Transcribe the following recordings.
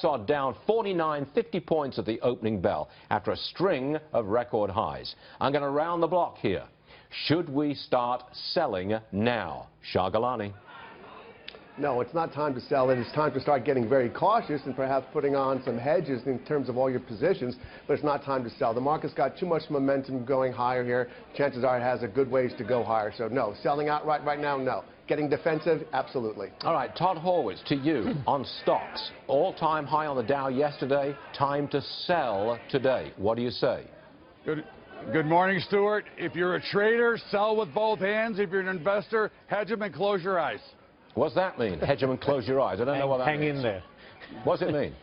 Are down 49.50 points at the opening bell after a string of record highs. I'm going to round the block here. Should we start selling now? Shah Gilani. No, it's not time to sell it. It's time to start getting very cautious and perhaps putting on some hedges in terms of all your positions, but it's not time to sell. The market's got too much momentum going higher here. Chances are it has a good ways to go higher. So no, selling outright right now, no. Getting defensive, absolutely. All right, Todd Horwitz, to you on stocks. All-time high on the Dow yesterday. Time to sell today. What do you say? Good morning, Stuart. If you're a trader, sell with both hands. If you're an investor, hedge them and close your eyes. What's that mean? Hedge them and close your eyes. I don't know what that means. Hang in there. What does it mean?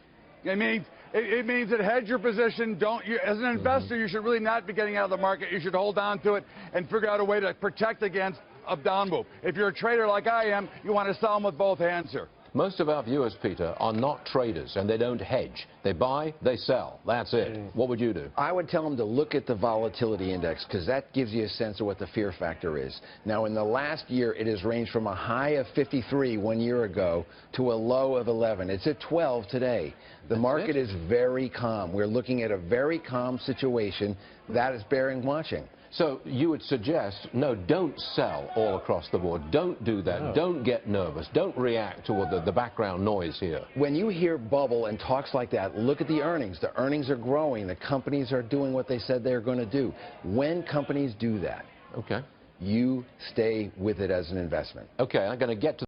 It means that hedge your position. As an investor, you should really not be getting out of the market. You should hold on to it and figure out a way to protect against a down move. If you're a trader like I am, you want to sell them with both hands here. Most of our viewers, Peter, are not traders and they don't hedge. They buy, they sell. That's it. What would you do? I would tell them to look at the volatility index because that gives you a sense of what the fear factor is. Now, in the last year, it has ranged from a high of 53 1 year ago to a low of 11. It's at 12 today. The market is very calm. We're looking at a very calm situation. That is bearing watching. So you would suggest, no, don't sell all across the board. Don't do that. No. Don't get nervous. Don't react to the background noise here. When you hear bubble and talks like that, look at the earnings. The earnings are growing. The companies are doing what they said they're going to do. When companies do that, okay, you stay with it as an investment. Okay, I'm going to get to